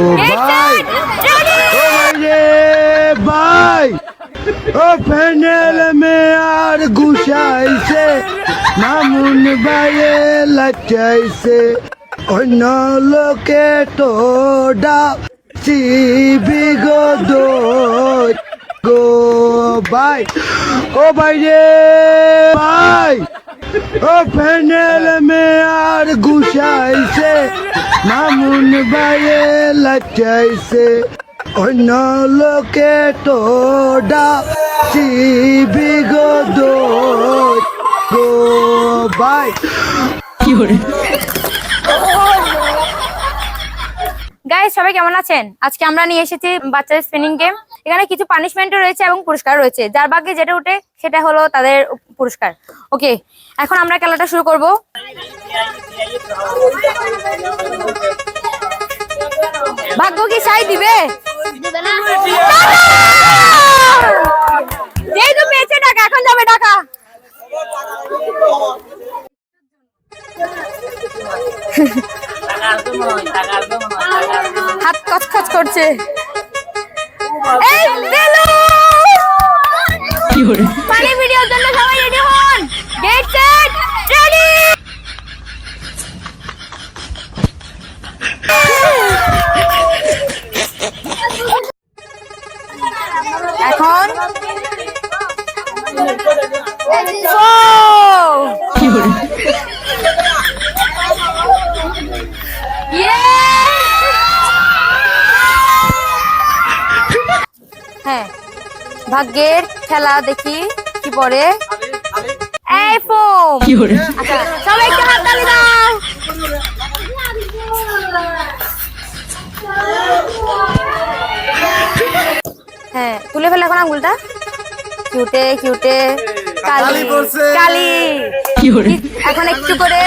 ও ভাই ভাই ও প্যানেল মে আর ঘুষাইছে মামুন ভাইয়ে লাচাইছে অন্য লোকে তো ডাকছি বিগত গো ভাই ও ভাই রে ভাই ও প্যানেল মে আর ঘুষাইছে মামুন ভাইয়ে লাচাইছে অন্য লোকে তো ডাকছি বিগত গো ভাই গাইস সবাই কেমন আছেন? আজকে আমরা নিয়ে এসেছি বাচ্চাদের স্পিনিং গেম। এখানে কিছু পানিশমেন্টও রয়েছে এবং পুরস্কার রয়েছে। যার ভাগ্যে যেটা উঠে সেটা হলো তাদের পুরস্কার। ওকে, এখন আমরা খেলাটা শুরু করব। ভাগ্য কি সাই দিবে? এই তো পেয়েছে টাকা, এখন যাবে টাকা। হাত কচকচ করছে। পানি ভিডিওর জন্য সবাই রেডি হন। Get set ready. এখন হ্যাঁ, ভাগ্যের খেলা দেখি কি পড়ে। এই ফোম। আচ্ছা, সবাই একটু হাত তালি দাও। হ্যাঁ, তুলে ফেলে এখন আঙ্গুলটা। কিউটে কিউটে কালি কালি। এখন একটু করে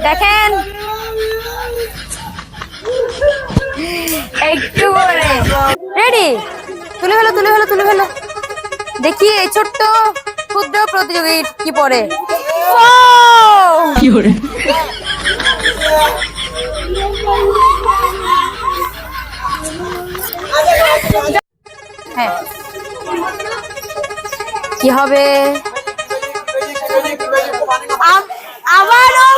দেখেন, একটু করে রেডি। তুলে ফেলো তুলে ফেলো তুলে ফেলো। দেখি এই ছোট্ট ক্ষুদ্র প্রতিযোগী কি পড়ে। হ্যাঁ, কি হবে? আবারও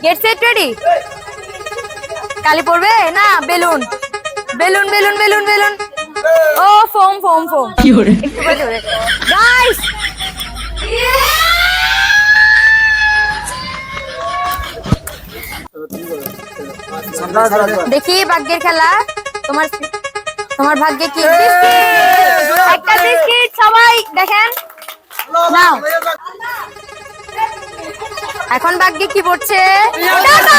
গেট সেট রেডি। কালি পড়বে না balloon balloon balloon balloon balloon. ও ফোম ফোম ফোম। একটু করে জোরে গাইস। দেখি ভাগ্যের খেলা। তোমার তোমার ভাগ্যে কি? একটা বিস্কিট সবাই দেখেন নাও। এখন ভাগ্যে কি পড়ছে? টাকা।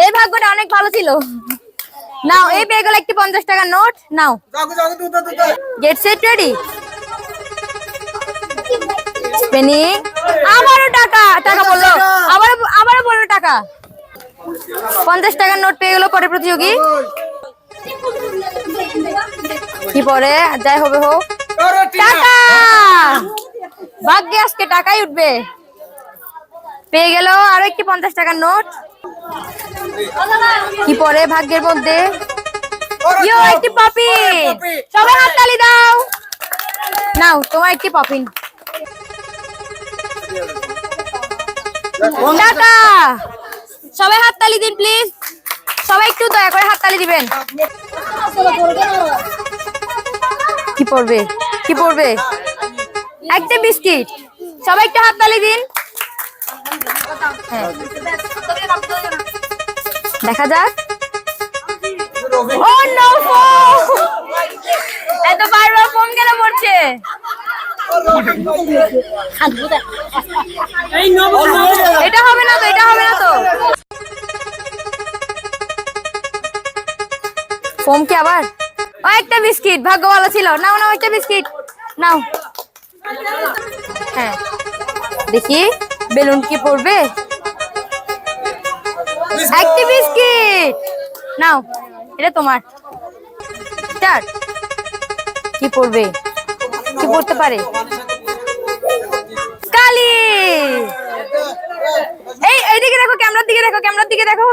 এই ভাগ্যটা অনেক ভালো ছিল। নাও, এই পেয়ে গেল একটি 50 টাকার নোট। নাও, গেট সেট রেডি। স্পিনিং। আবারও টাকা। টাকা বললো, আবারও বললো টাকা। 50 টাকার নোট পেয়ে গেল পরে প্রতিযোগী। কি পরে যাই হবে হোক। টাকা। ভাগ্যে আজকে টাকাই উঠবে। পেয়ে গেল আরো একটি 50 টাকার নোট। কি পরে ভাগ্যের মধ্যে? একটি পপিন। সবাই হাত তালি দাও। নাও, তোমার একটি পপিন। টাকা। সবাই হাত তালি দিন প্লিজ। সবাই একটু দয়া করে হাত তালি দিবেন। কি পড়বে? কি পড়বে? একটা বিস্কিট। সবাই একটু হাত তালি দিন। দেখা যাক। ও নো ফোম। এত বারবার ফোম কেন পড়ছে? এটা হবে না তো, এটা হবে না তো। ফোম কি আবার? ও একটা বিস্কিট। ভাগ্য ভালো ছিল। নাও নাও, একটা বিস্কিট নাও। হ্যাঁ, দেখি বেলুন কি পড়বে। একটি বিস্কিট নাও, এটা তোমার। স্টার্ট। কি পড়বে, কি পড়তে পারে? কালি। এইদিকে দেখো, ক্যামেরার দিকে দেখো, ক্যামেরার দিকে দেখো।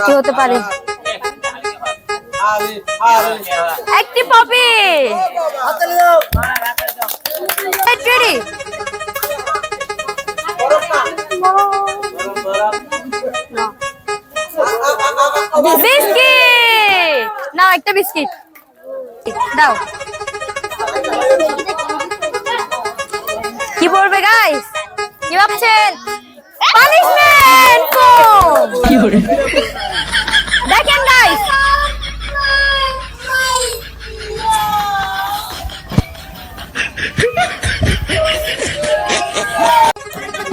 কি হতে পারে? একটি পপি। রেডি? বিস্কিট নাও, একটা বিস্কিট দাও। কি পড়বে গাইস? কি ভাবছেন? পানিশমেন্ট। দেখেন গাইস,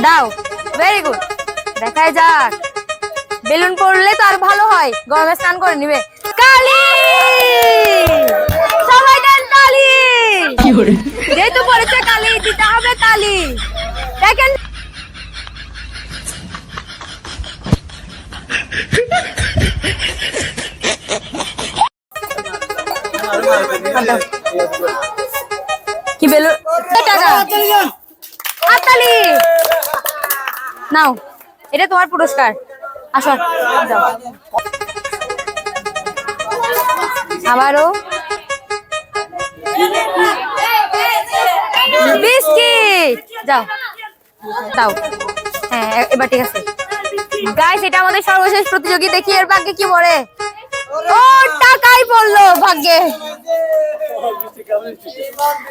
দাও। ভেরি গুড, দেখাই যাক। বেলুন পড়লে তো আর ভালো হয়, গরমে স্নান করে নিবে। কালি, সবাই দেন তালি। যেহেতু পড়েছে কালি, দিতে হবে তালি। দেখেন কি বেলুন, টাকা হাততালি নাও, এটা তোমার পুরস্কার। আসো যাও। আবারও বিস্কিট, যাও দাও। হ্যাঁ এবার ঠিক আছে গাইস, এটা আমাদের সর্বশেষ প্রতিযোগী। দেখি এর ভাগ্যে কি পড়ে। ও টাকাই পড়লো ভাগ্যে।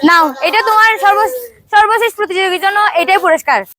নাও, এটা তোমার সর্বশেষ প্রতিযোগীর জন্য এটাই পুরস্কার।